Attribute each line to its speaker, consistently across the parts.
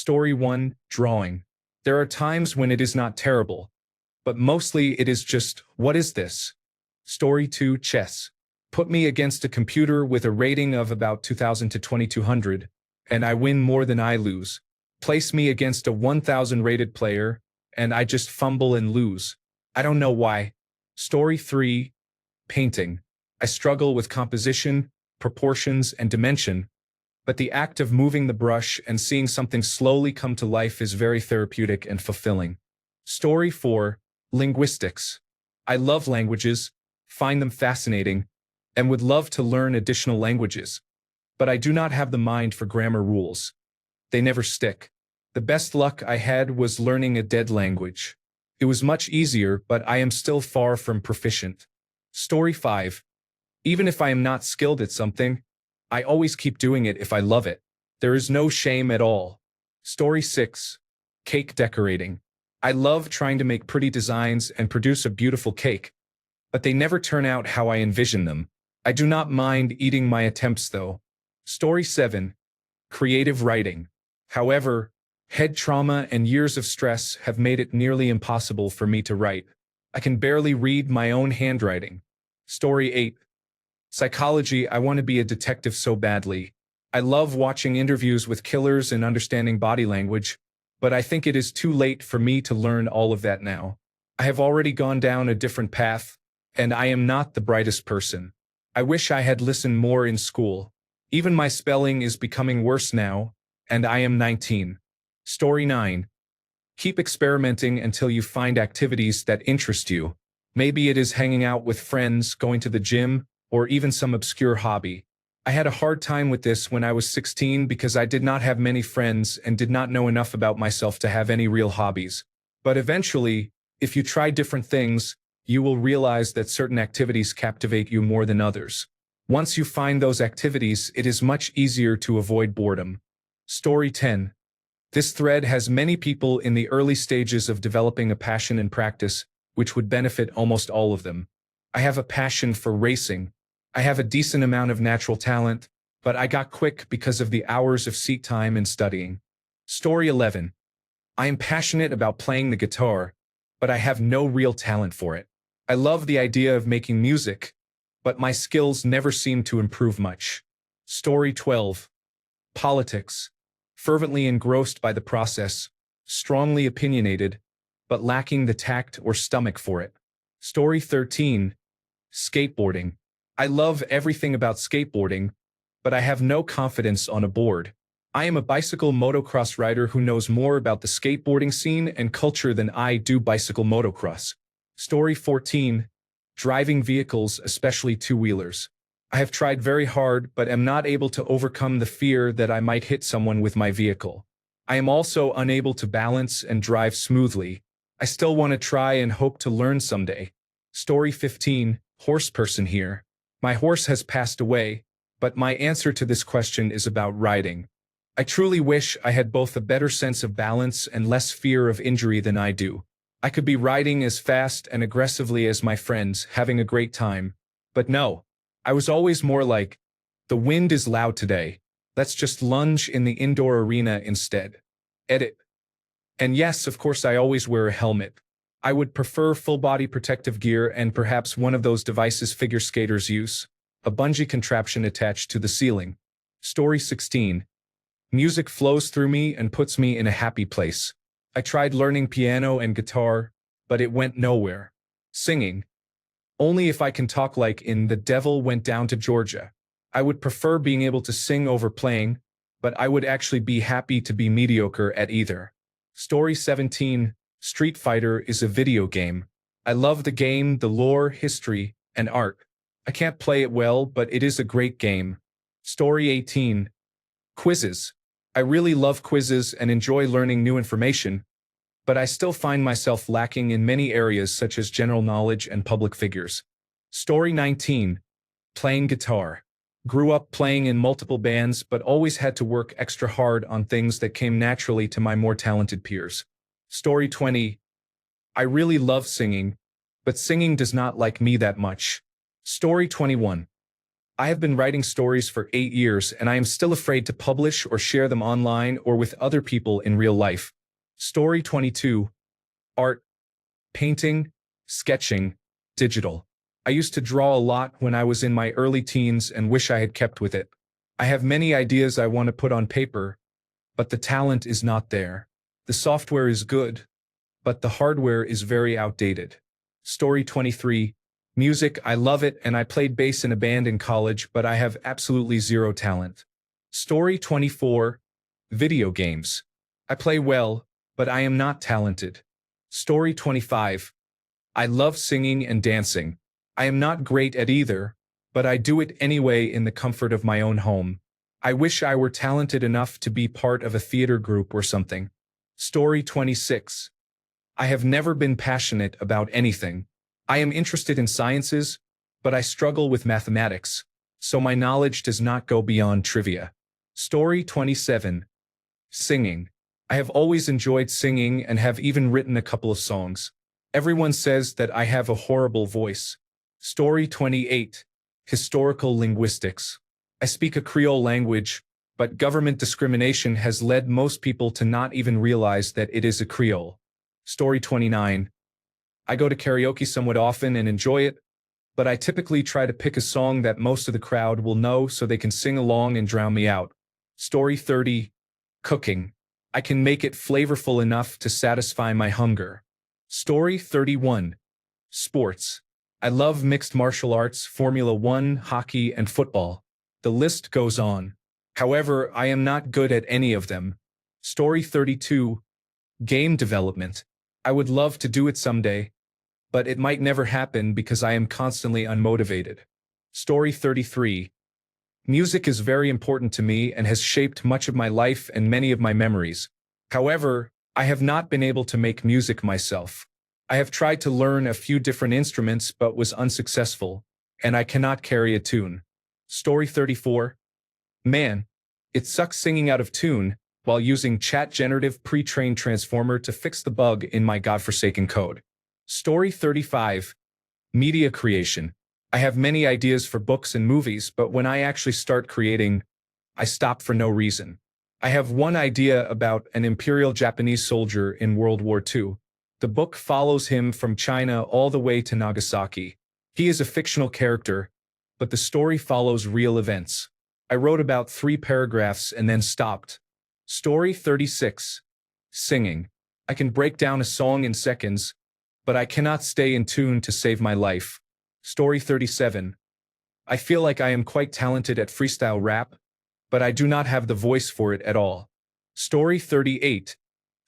Speaker 1: Story 1, Drawing. There are times when it is not terrible, but mostly it is just, what is this? Story 2, Chess. Put me against a computer with a rating of about 2000 to 2200, and I win more than I lose. Place me against a 1000 rated player, and I just fumble and lose. I don't know why. Story 3, Painting. I struggle with composition, proportions, and dimension, but the act of moving the brush and seeing something slowly come to life is very therapeutic and fulfilling. Story 4, Linguistics. I love languages, find them fascinating, and would love to learn additional languages, but I do not have the mind for grammar rules. They never stick. The best luck I had was learning a dead language. It was much easier, but I am still far from proficient. Story 5. Even if I am not skilled at something, I always keep doing it if I love it. There is no shame at all. Story 6. Cake decorating. I love trying to make pretty designs and produce a beautiful cake, but they never turn out how I envision them. I do not mind eating my attempts though. Story 7. Creative writing. However, head trauma and years of stress have made it nearly impossible for me to write. I can barely read my own handwriting. Story 8. Psychology. I want to be a detective so badly. I love watching interviews with killers and understanding body language, but I think it is too late for me to learn all of that now. I have already gone down a different path, and I am not the brightest person. I wish I had listened more in school. Even my spelling is becoming worse now, and I am 19. Story 9. Keep experimenting until you find activities that interest you. Maybe it is hanging out with friends, going to the gym, or even some obscure hobby. I had a hard time with this when I was 16 because I did not have many friends and did not know enough about myself to have any real hobbies. But eventually, if you try different things, you will realize that certain activities captivate you more than others. Once you find those activities, it is much easier to avoid boredom. Story 10. This thread has many people in the early stages of developing a passion and practice, which would benefit almost all of them. I have a passion for racing. I have a decent amount of natural talent, but I got quick because of the hours of seat time and studying. Story 11. I am passionate about playing the guitar, but I have no real talent for it. I love the idea of making music, but my skills never seem to improve much. Story 12. Politics. Fervently engrossed by the process, strongly opinionated, but lacking the tact or stomach for it. Story 13. Skateboarding. I love everything about skateboarding, but I have no confidence on a board. I am a bicycle motocross rider who knows more about the skateboarding scene and culture than I do bicycle motocross. Story 14. Driving vehicles, especially two-wheelers. I have tried very hard but am not able to overcome the fear that I might hit someone with my vehicle. I am also unable to balance and drive smoothly. I still want to try and hope to learn someday. Story 15. Horse person here. My horse has passed away, but my answer to this question is about riding. I truly wish I had both a better sense of balance and less fear of injury than I do. I could be riding as fast and aggressively as my friends, having a great time. But no, I was always more like, the wind is loud today. Let's just lunge in the indoor arena instead. Edit. And yes, of course I always wear a helmet. I would prefer full-body protective gear and perhaps one of those devices figure skaters use, a bungee contraption attached to the ceiling. Story 16. Music flows through me and puts me in a happy place. I tried learning piano and guitar, but it went nowhere. Singing. Only if I can talk like in The Devil Went Down to Georgia. I would prefer being able to sing over playing, but I would actually be happy to be mediocre at either. Story 17. Street Fighter is a video game. I love the game, the lore, history, and art. I can't play it well, but it is a great game. Story 18. Quizzes. I really love quizzes and enjoy learning new information, but I still find myself lacking in many areas such as general knowledge and public figures. Story 19. Playing guitar. Grew up playing in multiple bands, but always had to work extra hard on things that came naturally to my more talented peers. Story 20. I really love singing, but singing does not like me that much. Story 21. I have been writing stories for 8 years and I am still afraid to publish or share them online or with other people in real life. Story 22. Art, painting, sketching, digital. I used to draw a lot when I was in my early teens and wish I had kept with it. I have many ideas I want to put on paper, but the talent is not there. The software is good, but the hardware is very outdated. Story 23. Music, I love it and I played bass in a band in college, but I have absolutely zero talent. Story 24. Video games. I play well, but I am not talented. Story 25. I love singing and dancing. I am not great at either, but I do it anyway in the comfort of my own home. I wish I were talented enough to be part of a theater group or something. Story 26. I have never been passionate about anything. I am interested in sciences, but I struggle with mathematics, so my knowledge does not go beyond trivia. Story 27. Singing. I have always enjoyed singing and have even written a couple of songs. Everyone says that I have a horrible voice. Story 28. Historical linguistics. I speak a Creole language, but government discrimination has led most people to not even realize that it is a Creole. Story 29. I go to karaoke somewhat often and enjoy it, but I typically try to pick a song that most of the crowd will know so they can sing along and drown me out. Story 30. Cooking. I can make it flavorful enough to satisfy my hunger. Story 31. Sports. I love mixed martial arts, Formula 1, hockey, and football. The list goes on. However, I am not good at any of them. Story 32. Game development. I would love to do it someday, but it might never happen because I am constantly unmotivated. Story 33. Music is very important to me and has shaped much of my life and many of my memories. However, I have not been able to make music myself. I have tried to learn a few different instruments but was unsuccessful, and I cannot carry a tune. Story 34. Man, it sucks singing out of tune while using chat generative pre-trained transformer to fix the bug in my godforsaken code. Story 35. Media creation. I have many ideas for books and movies, but when I actually start creating, I stop for no reason. I have one idea about an Imperial Japanese soldier in World War II. The book follows him from China all the way to Nagasaki. He is a fictional character, but the story follows real events. I wrote about 3 paragraphs and then stopped. Story 36. Singing. I can break down a song in seconds, but I cannot stay in tune to save my life. Story 37. I feel like I am quite talented at freestyle rap, but I do not have the voice for it at all. Story 38.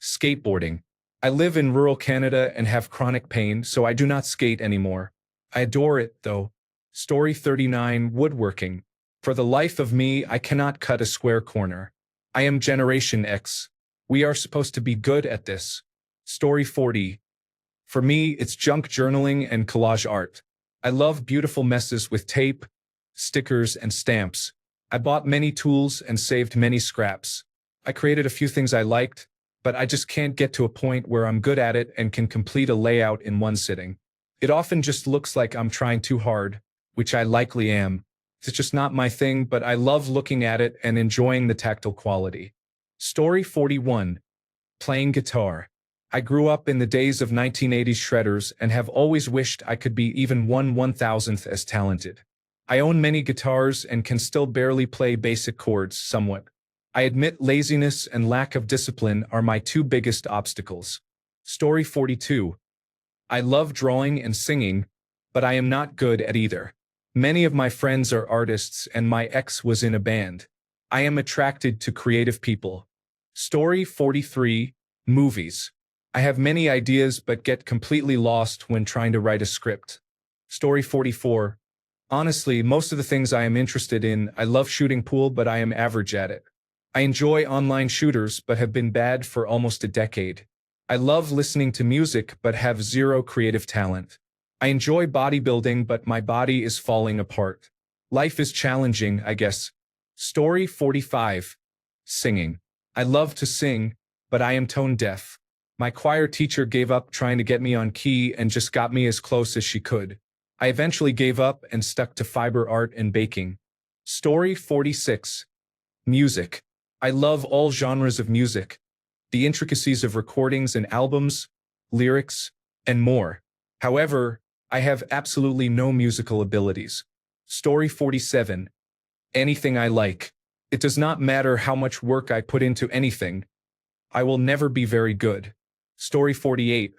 Speaker 1: Skateboarding. I live in rural Canada and have chronic pain, so I do not skate anymore. I adore it, though. Story 39. Woodworking. For the life of me, I cannot cut a square corner. I am Generation X. We are supposed to be good at this. Story 40. For me, it's junk journaling and collage art. I love beautiful messes with tape, stickers, and stamps. I bought many tools and saved many scraps. I created a few things I liked, but I just can't get to a point where I'm good at it and can complete a layout in one sitting. It often just looks like I'm trying too hard, which I likely am. It's just not my thing, but I love looking at it and enjoying the tactile quality. Story 41. Playing guitar. I grew up in the days of 1980s shredders and have always wished I could be even 1/1000th as talented. I own many guitars and can still barely play basic chords somewhat. I admit laziness and lack of discipline are my 2 biggest obstacles. Story 42. I love drawing and singing, but I am not good at either. Many of my friends are artists and my ex was in a band. I am attracted to creative people. Story 43. Movies. I have many ideas but get completely lost when trying to write a script. Story 44. Honestly, most of the things I am interested in, I love shooting pool but I am average at it. I enjoy online shooters but have been bad for almost a decade. I love listening to music but have zero creative talent. I enjoy bodybuilding but my body is falling apart. Life is challenging, I guess. Story 45. Singing. I love to sing, but I am tone deaf. My choir teacher gave up trying to get me on key and just got me as close as she could. I eventually gave up and stuck to fiber art and baking. Story 46. Music. I love all genres of music, the intricacies of recordings and albums, lyrics, and more. However, I have absolutely no musical abilities. Story 47. Anything I like. It does not matter how much work I put into anything. I will never be very good. Story 48.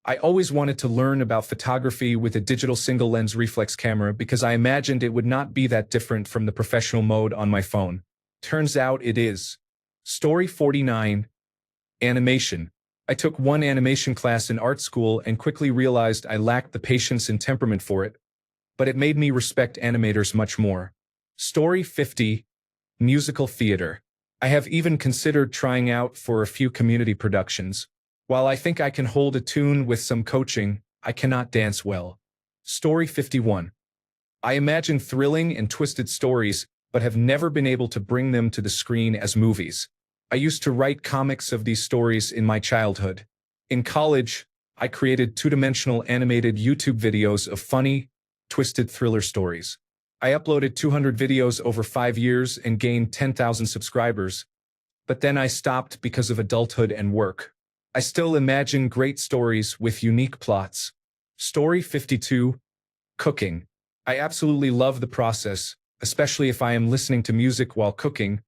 Speaker 1: I always wanted to learn about photography with a digital single-lens reflex camera because I imagined it would not be that different from the professional mode on my phone. Turns out it is. Story 49. Animation. I took one animation class in art school and quickly realized I lacked the patience and temperament for it, but it made me respect animators much more. Story 50. Musical theater. I have even considered trying out for a few community productions. While I think I can hold a tune with some coaching, I cannot dance well. Story 51. I imagine thrilling and twisted stories, but have never been able to bring them to the screen as movies. I used to write comics of these stories in my childhood. In college, I created two-dimensional animated YouTube videos of funny, twisted thriller stories. I uploaded 200 videos over 5 years and gained 10,000 subscribers, but then I stopped because of adulthood and work. I still imagine great stories with unique plots. Story 52. Cooking. I absolutely love the process, especially if I am listening to music while cooking,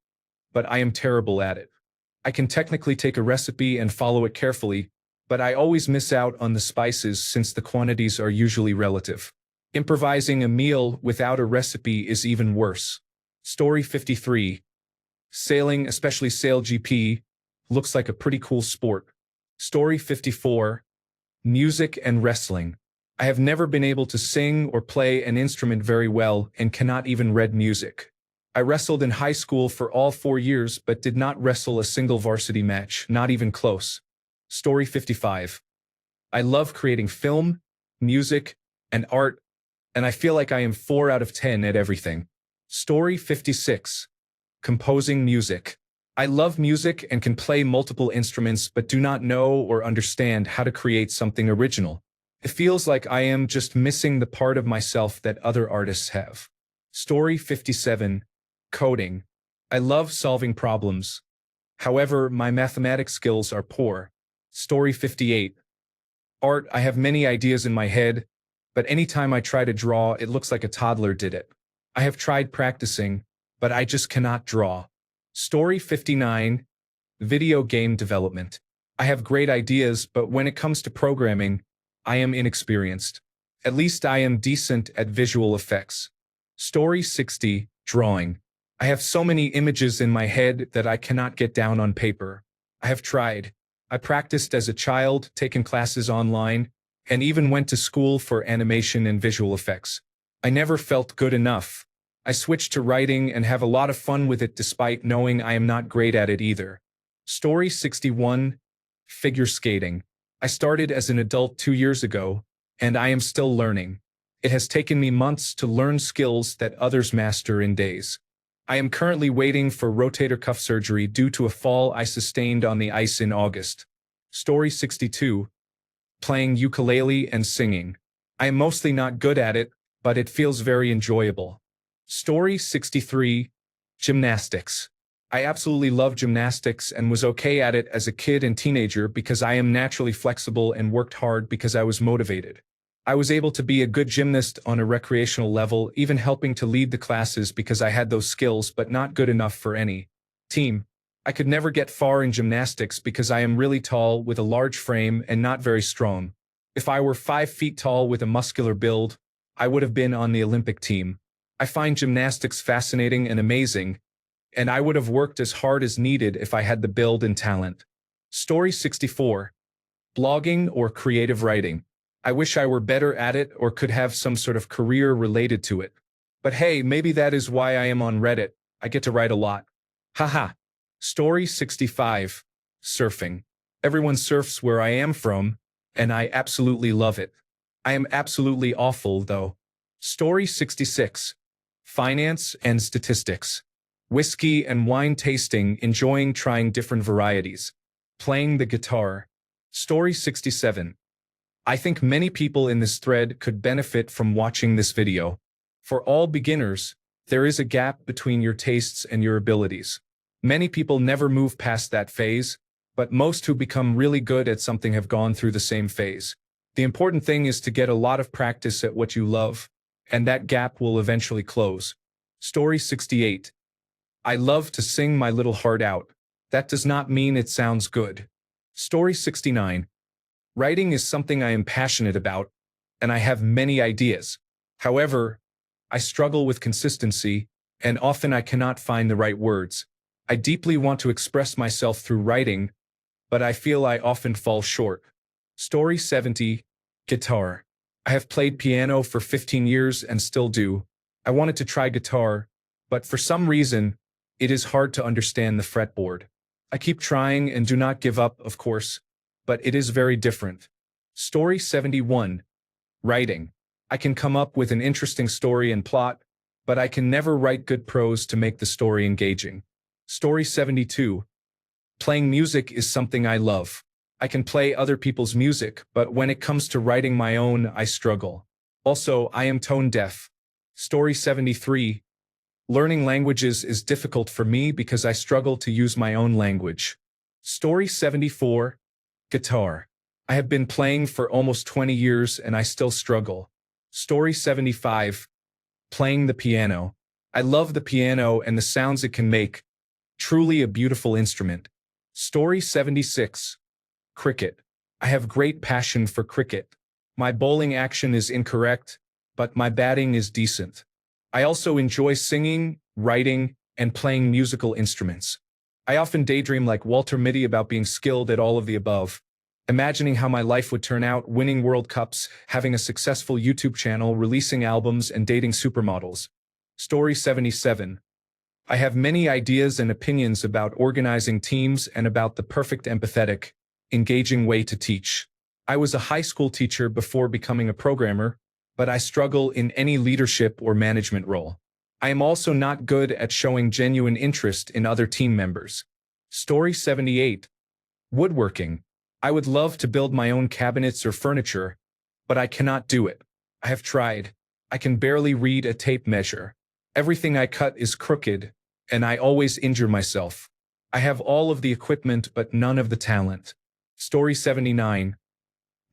Speaker 1: but I am terrible at it. I can technically take a recipe and follow it carefully, but I always miss out on the spices since the quantities are usually relative. Improvising a meal without a recipe is even worse. Story 53. Sailing, especially sail GP, looks like a pretty cool sport. Story 54. Music and wrestling. I have never been able to sing or play an instrument very well and cannot even read music. I wrestled in high school for all 4 years but did not wrestle a single varsity match, not even close. Story 55. I love creating film, music, and art, and I feel like I am 4 out of 10 at everything. Story 56. Composing music. I love music and can play multiple instruments but do not know or understand how to create something original. It feels like I am just missing the part of myself that other artists have. Story 57. Coding. I love solving problems. However, my mathematics skills are poor. Story 58. Art. I have many ideas in my head, but anytime I try to draw, it looks like a toddler did it. I have tried practicing, but I just cannot draw. Story 59. Video game development. I have great ideas, but when it comes to programming, I am inexperienced. At least I am decent at visual effects. Story 60. Drawing. I have so many images in my head that I cannot get down on paper. I have tried. I practiced as a child, taken classes online, and even went to school for animation and visual effects. I never felt good enough. I switched to writing and have a lot of fun with it despite knowing I am not great at it either. Story 61. Figure skating. I started as an adult 2 years ago, and I am still learning. It has taken me months to learn skills that others master in days. I am currently waiting for rotator cuff surgery due to a fall I sustained on the ice in August. Story 62. Playing ukulele and singing. I am mostly not good at it, but it feels very enjoyable. Story 63. Gymnastics. I absolutely love gymnastics and was okay at it as a kid and teenager because I am naturally flexible and worked hard because I was motivated. I was able to be a good gymnast on a recreational level, even helping to lead the classes because I had those skills but not good enough for any team. I could never get far in gymnastics because I am really tall with a large frame and not very strong. If I were 5 feet tall with a muscular build, I would have been on the Olympic team. I find gymnastics fascinating and amazing, and I would have worked as hard as needed if I had the build and talent. Story 64. Blogging or creative writing. I wish I were better at it or could have some sort of career related to it. But hey, maybe that is why I am on Reddit. I get to write a lot. Haha. Story 65. Surfing. Everyone surfs where I am from, and I absolutely love it. I am absolutely awful, though. Story 66. Finance and statistics. Whiskey and wine tasting, enjoying trying different varieties. Playing the guitar. Story 67. I think many people in this thread could benefit from watching this video. For all beginners, There is a gap between your tastes and your abilities. Many people never move past that phase, but most who become really good at something have gone through the same phase. The important thing is to get a lot of practice at what you love, and that gap will eventually close. Story 68. I love to sing my little heart out. That does not mean it sounds good. Story 69. Writing is something I am passionate about, and I have many ideas. However, I struggle with consistency, and often I cannot find the right words. I deeply want to express myself through writing, but I feel I often fall short. Story 70. Guitar. I have played piano for 15 years and still do. I wanted to try guitar, but for some reason, it is hard to understand the fretboard. I keep trying and do not give up, of course, but it is very different. Story 71. Writing. I can come up with an interesting story and plot, but I can never write good prose to make the story engaging. Story 72. Playing music is something I love. I can play other people's music, but when it comes to writing my own, I struggle. Also, I am tone deaf. Story 73. Learning languages is difficult for me because I struggle to use my own language. Story 74. Guitar. I have been playing for almost 20 years and I still struggle. Story 75. Playing the piano. I love the piano and the sounds it can make. Truly a beautiful instrument. Story 76. Cricket. I have great passion for cricket. My bowling action is incorrect, but my batting is decent. I also enjoy singing, writing, and playing musical instruments. I often daydream like Walter Mitty about being skilled at all of the above, imagining how my life would turn out, winning World Cups, having a successful YouTube channel, releasing albums, and dating supermodels. Story 77. I have many ideas and opinions about organizing teams and about the perfect empathetic, engaging way to teach. I was a high school teacher before becoming a programmer, but I struggle in any leadership or management role. I am also not good at showing genuine interest in other team members. Story 78. Woodworking. I would love to build my own cabinets or furniture, but I cannot do it. I have tried. I can barely read a tape measure. Everything I cut is crooked, and I always injure myself. I have all of the equipment but none of the talent. Story 79.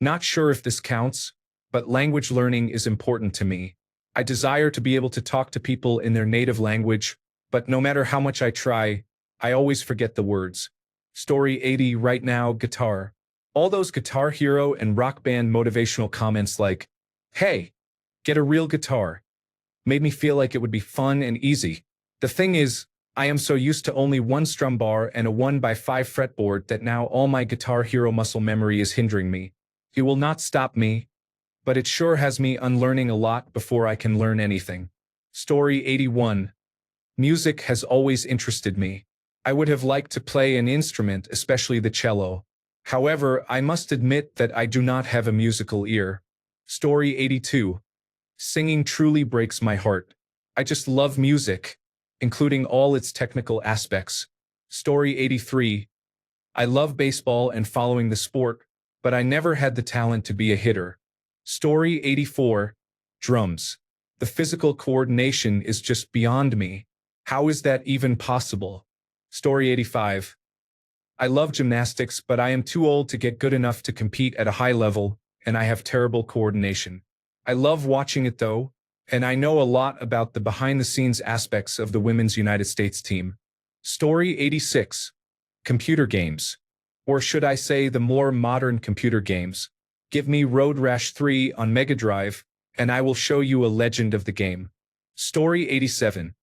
Speaker 1: Not sure if this counts, but language learning is important to me. I desire to be able to talk to people in their native language, but no matter how much I try, I always forget the words. Story 80. Right now, guitar. All those Guitar Hero and Rock Band motivational comments like, "Hey, get a real guitar," made me feel like it would be fun and easy. The thing is, I am so used to only one strum bar and a 1x5 fretboard that now all my Guitar Hero muscle memory is hindering me. It will not stop me, but it sure has me unlearning a lot before I can learn anything. Story 81. Music has always interested me. I would have liked to play an instrument, especially the cello. However, I must admit that I do not have a musical ear. Story 82. Singing truly breaks my heart. I just love music, including all its technical aspects. Story 83. I love baseball and following the sport, but I never had the talent to be a hitter. Story 84. Drums. The physical coordination is just beyond me. How is that even possible? Story 85. I love gymnastics, but I am too old to get good enough to compete at a high level, and I have terrible coordination. I love watching it though, and I know a lot about the behind-the-scenes aspects of the Women's United States team. Story 86. Computer games. Or should I say the more modern computer games. Give me Road Rash 3 on Mega Drive, and I will show you a legend of the game. Story 87.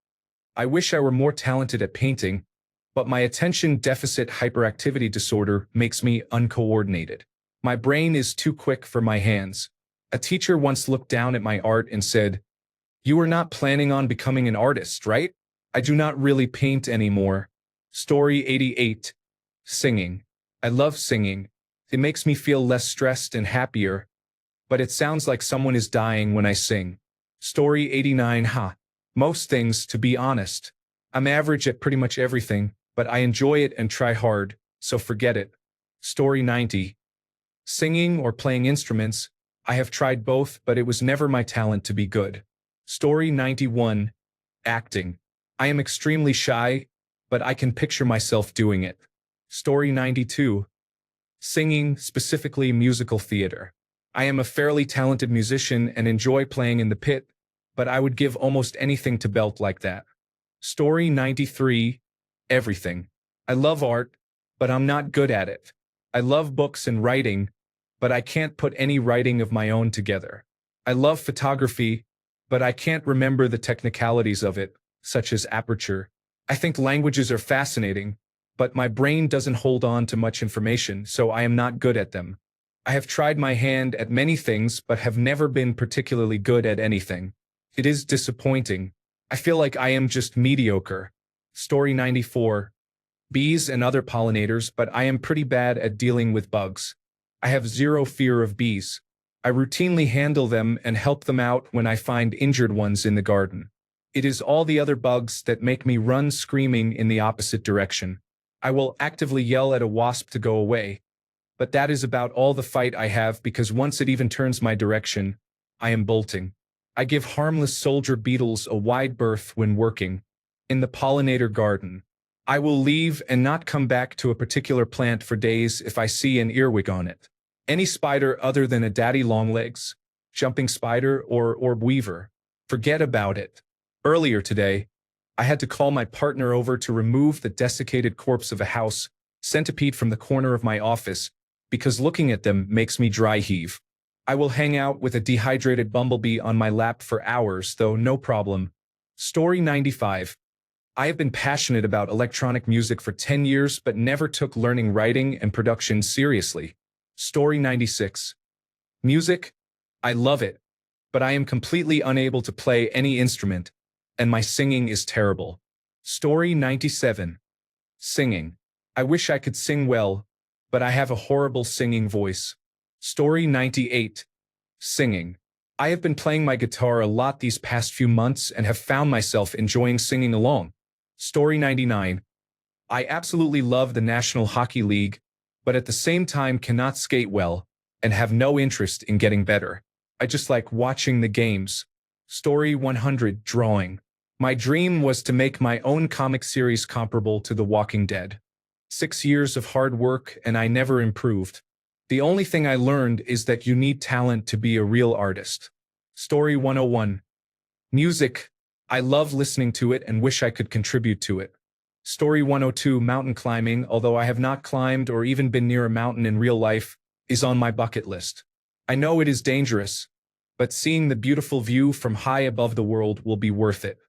Speaker 1: I wish I were more talented at painting, but my attention deficit hyperactivity disorder makes me uncoordinated. My brain is too quick for my hands. A teacher once looked down at my art and said, "You are not planning on becoming an artist, right? I do not really paint anymore." Story 88. Singing. I love singing. It makes me feel less stressed and happier, but it sounds like someone is dying when I sing. Story 89. Most things, to be honest. I'm average at pretty much everything, but I enjoy it and try hard, so forget it. Story 90. Singing or playing instruments. I have tried both, but it was never my talent to be good. Story 91. Acting. I am extremely shy, but I can picture myself doing it. Story 92. Singing, specifically musical theater. I am a fairly talented musician and enjoy playing in the pit, but I would give almost anything to belt like that. Story 93. Everything. I love art, but I'm not good at it. I love books and writing, but I can't put any writing of my own together. I love photography, but I can't remember the technicalities of it, such as aperture. I think languages are fascinating, but my brain doesn't hold on to much information, so I am not good at them. I have tried my hand at many things, but have never been particularly good at anything. It is disappointing. I feel like I am just mediocre. Story 94. Bees and other pollinators, but I am pretty bad at dealing with bugs. I have zero fear of bees. I routinely handle them and help them out when I find injured ones in the garden. It is all the other bugs that make me run screaming in the opposite direction. I will actively yell at a wasp to go away, but that is about all the fight I have because once it even turns my direction, I am bolting. I give harmless soldier beetles a wide berth when working. In the pollinator garden, I will leave and not come back to a particular plant for days if I see an earwig on it. Any spider other than a daddy longlegs, jumping spider, or orb weaver, forget about it. Earlier today, I had to call my partner over to remove the desiccated corpse of a house centipede from the corner of my office because looking at them makes me dry heave. I will hang out with a dehydrated bumblebee on my lap for hours, though no problem. Story 95. I have been passionate about electronic music for 10 years but never took learning writing and production seriously. Story 96. Music? I love it, but I am completely unable to play any instrument, and my singing is terrible. Story 97. Singing. I wish I could sing well, but I have a horrible singing voice. Story 98. Singing. I have been playing my guitar a lot these past few months and have found myself enjoying singing along. Story 99. I absolutely love the National Hockey League, but at the same time cannot skate well and have no interest in getting better. I just like watching the games. Story 100. Drawing. My dream was to make my own comic series comparable to The Walking Dead. 6 years of hard work and I never improved. The only thing I learned is that you need talent to be a real artist. Story 101. Music. I love listening to it and wish I could contribute to it. Story 102. Mountain climbing, although I have not climbed or even been near a mountain in real life, is on my bucket list. I know it is dangerous, but seeing the beautiful view from high above the world will be worth it.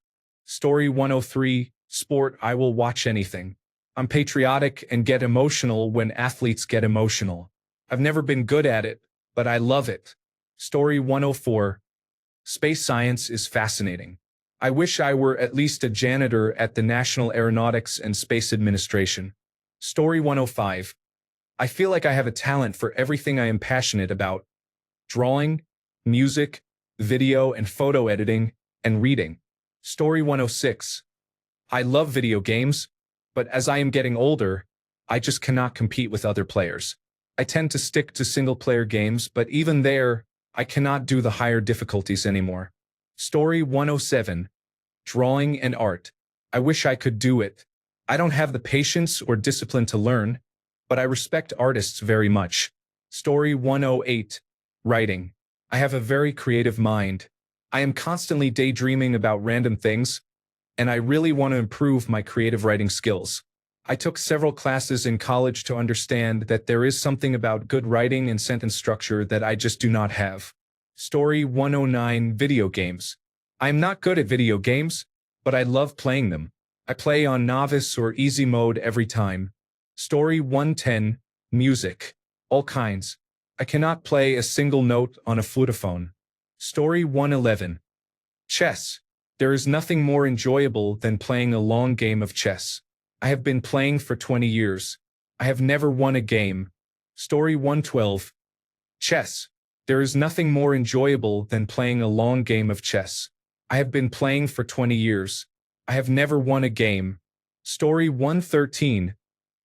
Speaker 1: Story 103. Sport. I will watch anything. I'm patriotic and get emotional when athletes get emotional. I've never been good at it, but I love it. Story 104. Space science is fascinating. I wish I were at least a janitor at the National Aeronautics and Space Administration. Story 105. I feel like I have a talent for everything I am passionate about. Drawing, music, video and photo editing, and reading. Story 106. I love video games, but as I am getting older, I just cannot compete with other players. I tend to stick to single-player games, but even there, I cannot do the higher difficulties anymore. Story 107. Drawing and art. I wish I could do it. I don't have the patience or discipline to learn, but I respect artists very much. Story 108. Writing. I have a very creative mind. I am constantly daydreaming about random things, and I really want to improve my creative writing skills. I took several classes in college to understand that there is something about good writing and sentence structure that I just do not have. Story 109. Video games. I am not good at video games, but I love playing them. I play on novice or easy mode every time. Story 110. Music. All kinds. I cannot play a single note on a flutophone. Story 111. Chess. There is nothing more enjoyable than playing a long game of chess. I have been playing for 20 years. I have never won a game. Story 112. Chess. There is nothing more enjoyable than playing a long game of chess. I have been playing for 20 years. I have never won a game. Story 113.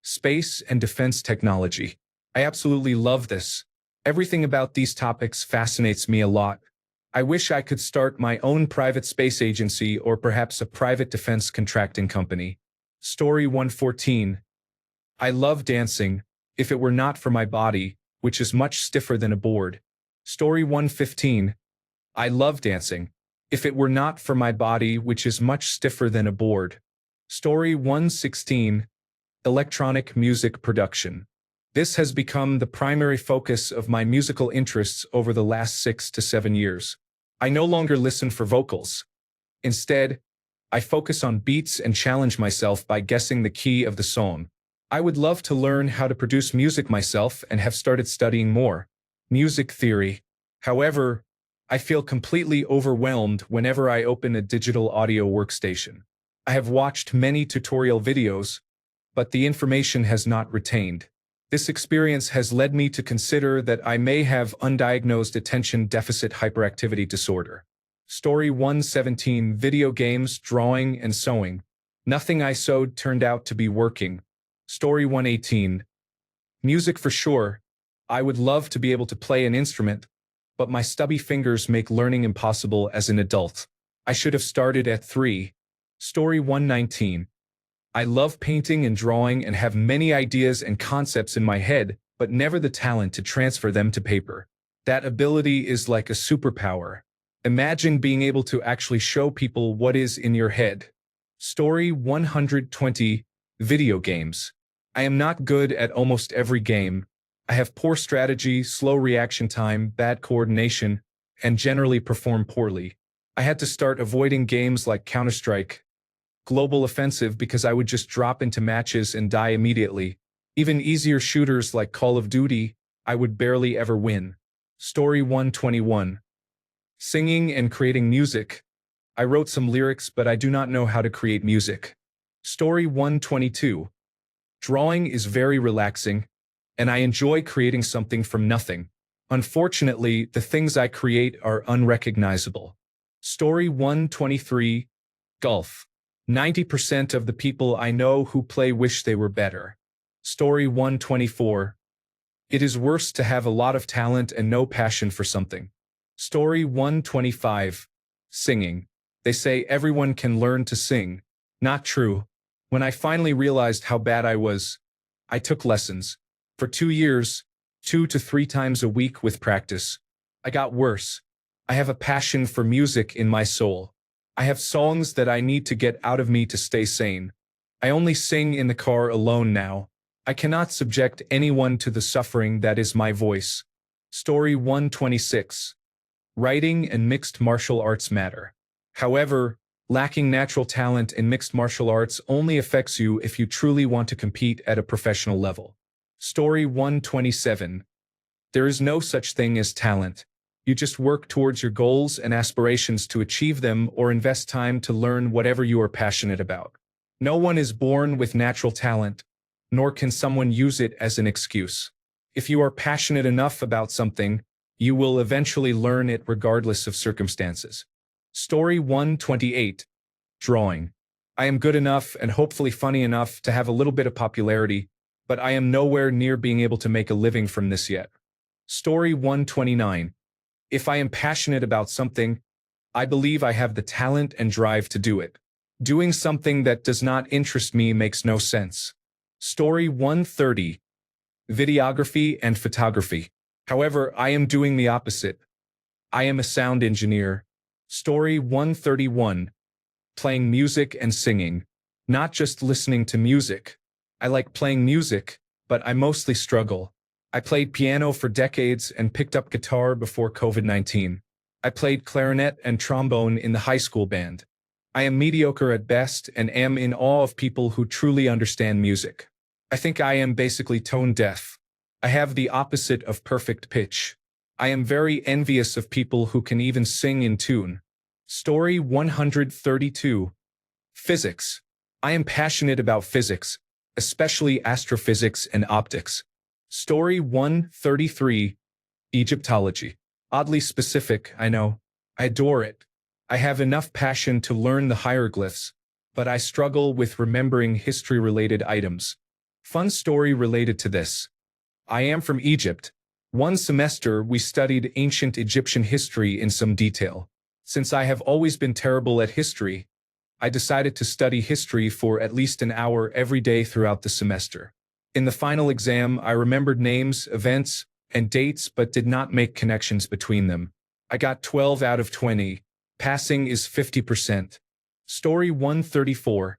Speaker 1: Space and defense technology. I absolutely love this. Everything about these topics fascinates me a lot. I wish I could start my own private space agency or perhaps a private defense contracting company. Story 114. I love dancing, if it were not for my body, which is much stiffer than a board. Story 115. I love dancing, if it were not for my body, which is much stiffer than a board. Story 116. Electronic music production. This has become the primary focus of my musical interests over the last 6 to 7 years. I no longer listen for vocals. Instead, I focus on beats and challenge myself by guessing the key of the song. I would love to learn how to produce music myself and have started studying more music theory. However, I feel completely overwhelmed whenever I open a digital audio workstation. I have watched many tutorial videos, but the information has not retained. This experience has led me to consider that I may have undiagnosed attention deficit hyperactivity disorder. Story 117. Video games, drawing, and sewing. Nothing I sewed turned out to be working. Story 118. Music for sure. I would love to be able to play an instrument, but my stubby fingers make learning impossible as an adult. I should have started at 3. Story 119. I love painting and drawing and have many ideas and concepts in my head, but never the talent to transfer them to paper. That ability is like a superpower. Imagine being able to actually show people what is in your head. Story 120. Video games. I am not good at almost every game. I have poor strategy, slow reaction time, bad coordination, and generally perform poorly. I had to start avoiding games like Counter-Strike, Global Offensive, because I would just drop into matches and die immediately. Even easier shooters like Call of Duty, I would barely ever win. Story 121. Singing and creating music. I wrote some lyrics, but I do not know how to create music. Story 122. Drawing is very relaxing, and I enjoy creating something from nothing. Unfortunately, the things I create are unrecognizable. Story 123. Golf. 90% of the people I know who play wish they were better. Story 124. It is worse to have a lot of talent and no passion for something. Story 125. Singing. They say everyone can learn to sing. Not true. When I finally realized how bad I was, I took lessons. For 2 years, 2 to 3 times a week with practice. I got worse. I have a passion for music in my soul. I have songs that I need to get out of me to stay sane. I only sing in the car alone now. I cannot subject anyone to the suffering that is my voice. Story 126. Writing and mixed martial arts matter. However, lacking natural talent in mixed martial arts only affects you if you truly want to compete at a professional level. Story 127. There is no such thing as talent. You just work towards your goals and aspirations to achieve them or invest time to learn whatever you are passionate about. No one is born with natural talent, nor can someone use it as an excuse. If you are passionate enough about something, you will eventually learn it regardless of circumstances. Story 128. Drawing. I am good enough and hopefully funny enough to have a little bit of popularity, but I am nowhere near being able to make a living from this yet. Story 129. If I am passionate about something, I believe I have the talent and drive to do it. Doing something that does not interest me makes no sense. Story 130. Videography and photography. However, I am doing the opposite. I am a sound engineer. Story 131. Playing music and singing. Not just listening to music. I like playing music, but I mostly struggle. I played piano for decades and picked up guitar before COVID-19. I played clarinet and trombone in the high school band. I am mediocre at best and am in awe of people who truly understand music. I think I am basically tone deaf. I have the opposite of perfect pitch. I am very envious of people who can even sing in tune. Story 132. Physics. I am passionate about physics, especially astrophysics and optics. Story 133. Egyptology. Oddly specific, I know. I adore it. I have enough passion to learn the hieroglyphs, but I struggle with remembering history-related items. Fun story related to this. I am from Egypt, One semester, we studied ancient Egyptian history in some detail. Since I have always been terrible at history, I decided to study history for at least an hour every day throughout the semester. In the final exam, I remembered names, events, and dates but did not make connections between them. I got 12 out of 20. Passing is 50%. Story 134.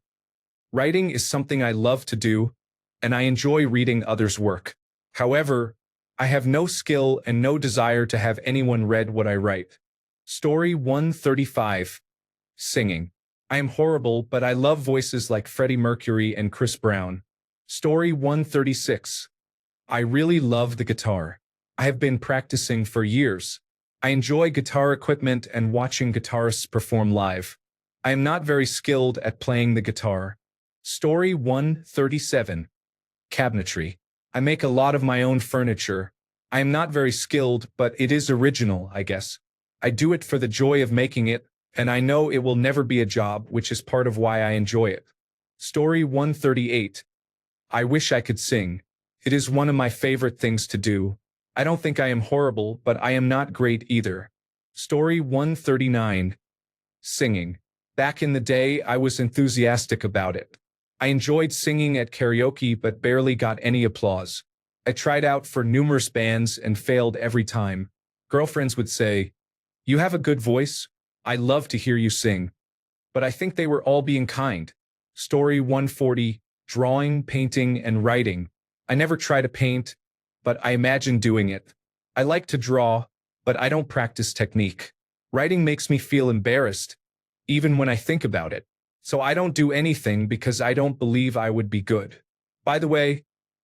Speaker 1: Writing is something I love to do, and I enjoy reading others' work. However, I have no skill and no desire to have anyone read what I write. Story 135. Singing. I am horrible, but I love voices like Freddie Mercury and Chris Brown. Story 136. I really love the guitar. I have been practicing for years. I enjoy guitar equipment and watching guitarists perform live. I am not very skilled at playing the guitar. Story 137. Cabinetry. I make a lot of my own furniture. I am not very skilled, but it is original, I guess. I do it for the joy of making it, and I know it will never be a job, which is part of why I enjoy it. Story 138. I wish I could sing. It is one of my favorite things to do. I don't think I am horrible, but I am not great either. Story 139. Singing. Back in the day, I was enthusiastic about it. I enjoyed singing at karaoke but barely got any applause. I tried out for numerous bands and failed every time. Girlfriends would say, "You have a good voice. I love to hear you sing." But I think they were all being kind. Story 140. Drawing, painting, and writing. I never try to paint, but I imagine doing it. I like to draw, but I don't practice technique. Writing makes me feel embarrassed, even when I think about it. So I don't do anything because I don't believe I would be good. By the way,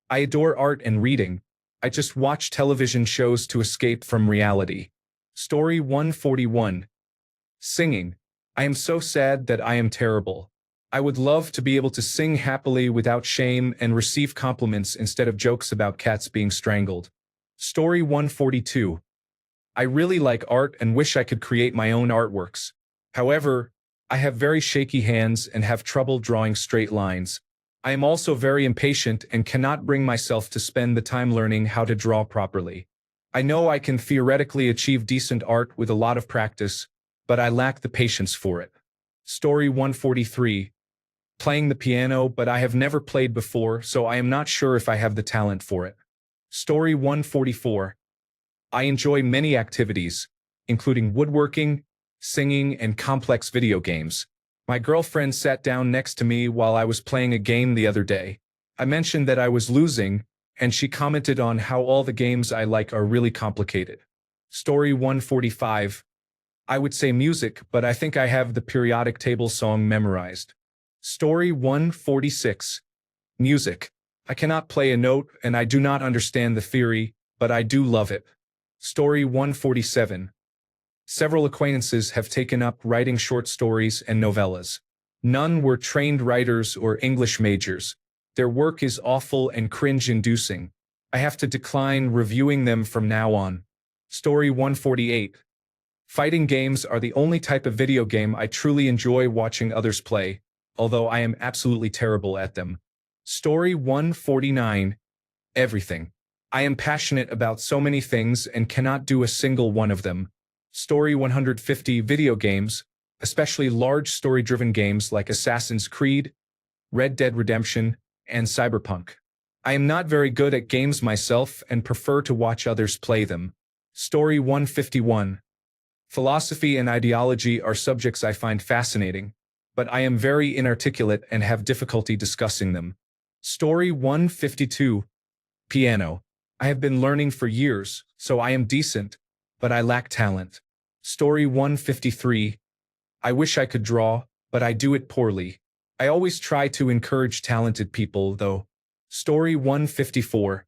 Speaker 1: I adore art and reading. I just watch television shows to escape from reality. Story 141. Singing. I am so sad that I am terrible. I would love to be able to sing happily without shame and receive compliments instead of jokes about cats being strangled. Story 142. I really like art and wish I could create my own artworks. However, I have very shaky hands and have trouble drawing straight lines. I am also very impatient and cannot bring myself to spend the time learning how to draw properly. I know I can theoretically achieve decent art with a lot of practice, but I lack the patience for it. Story 143. Playing the piano, but I have never played before, so I am not sure if I have the talent for it. Story 144. I enjoy many activities, including woodworking, singing, and complex video games. My girlfriend sat down next to me while I was playing a game the other day. I mentioned that I was losing, and she commented on how all the games I like are really complicated. Story 145. I would say music, but I think I have the periodic table song memorized. Story 146. Music. I cannot play a note and I do not understand the theory, but I do love it. Story 147. Several acquaintances have taken up writing short stories and novellas. None were trained writers or English majors. Their work is awful and cringe-inducing. I have to decline reviewing them from now on. Story 148. Fighting games are the only type of video game I truly enjoy watching others play, although I am absolutely terrible at them. Story 149. Everything. I am passionate about so many things and cannot do a single one of them. Story 150. Video games, especially large story-driven games like Assassin's Creed, Red Dead Redemption, and Cyberpunk. I am not very good at games myself and prefer to watch others play them. Story 151. Philosophy and ideology are subjects I find fascinating, but I am very inarticulate and have difficulty discussing them. Story 152. Piano. I have been learning for years, so I am decent, but I lack talent. Story 153. I wish I could draw, but I do it poorly. I always try to encourage talented people, though. Story 154.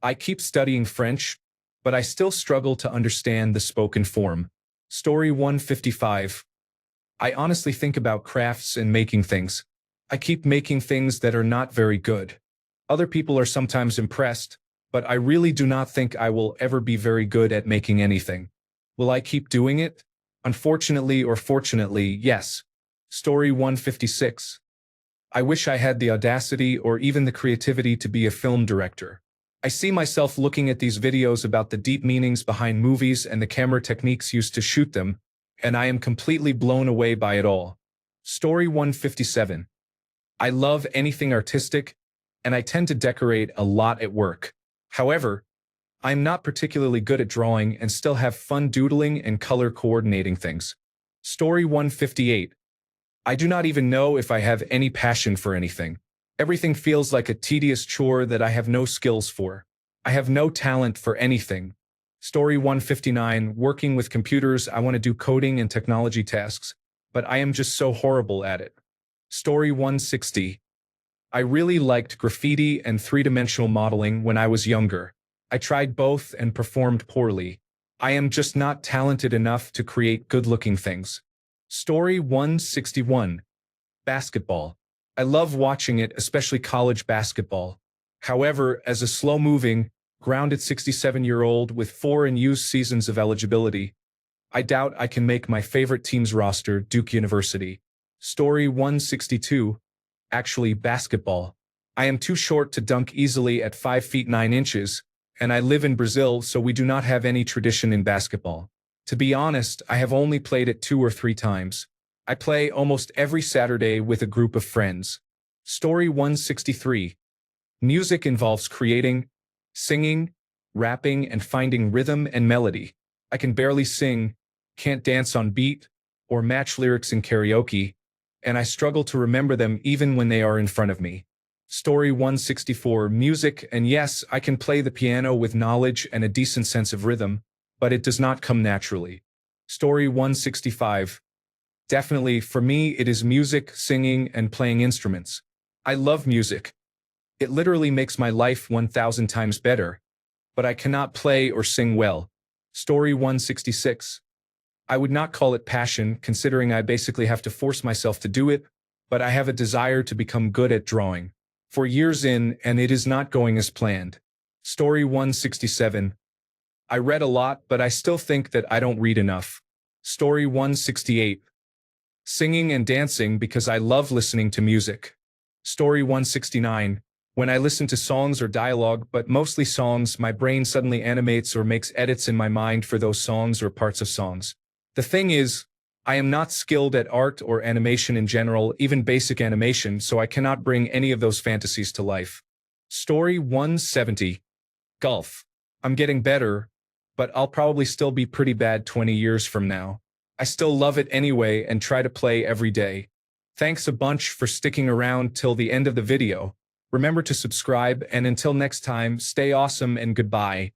Speaker 1: I keep studying French, but I still struggle to understand the spoken form. Story 155. I honestly think about crafts and making things. I keep making things that are not very good. Other people are sometimes impressed, but I really do not think I will ever be very good at making anything. Will I keep doing it? Unfortunately or fortunately, yes. Story 156. I wish I had the audacity or even the creativity to be a film director. I see myself looking at these videos about the deep meanings behind movies and the camera techniques used to shoot them, and I am completely blown away by it all. Story 157. I love anything artistic, and I tend to decorate a lot at work. However, I'm not particularly good at drawing and still have fun doodling and color coordinating things. Story 158. I do not even know if I have any passion for anything. Everything feels like a tedious chore that I have no skills for. I have no talent for anything. Story 159. Working with computers, I want to do coding and technology tasks, but I am just so horrible at it. Story 160. I really liked graffiti and three-dimensional modeling when I was younger. I tried both and performed poorly. I am just not talented enough to create good-looking things. Story 161. Basketball. I love watching it, especially college basketball. However, as a slow-moving, grounded 67-year-old with 4 unused seasons of eligibility, I doubt I can make my favorite team's roster, Duke University. Story 162. Actually, basketball. I am too short to dunk easily at 5 feet 9 inches, and I live in Brazil, so we do not have any tradition in basketball. To be honest, I have only played it 2 or 3 times. I play almost every Saturday with a group of friends. Story 163. Music involves creating, singing, rapping, and finding rhythm and melody. I can barely sing, can't dance on beat, or match lyrics in karaoke, and I struggle to remember them even when they are in front of me. Story 164. Music, and yes, I can play the piano with knowledge and a decent sense of rhythm, but it does not come naturally. Story 165. Definitely, for me, it is music, singing, and playing instruments. I love music. It literally makes my life 1,000 times better, but I cannot play or sing well. Story 166. I would not call it passion, considering I basically have to force myself to do it, but I have a desire to become good at drawing. 4 years in, and it is not going as planned. Story 167. I read a lot, but I still think that I don't read enough. Story 168. Singing and dancing because I love listening to music. Story 169. When I listen to songs or dialogue, but mostly songs, my brain suddenly animates or makes edits in my mind for those songs or parts of songs. The thing is, I am not skilled at art or animation in general, even basic animation, so I cannot bring any of those fantasies to life. Story 170. Golf. I'm getting better, but I'll probably still be pretty bad 20 years from now. I still love it anyway and try to play every day. Thanks a bunch for sticking around till the end of the video. Remember to subscribe, and until next time, stay awesome and goodbye.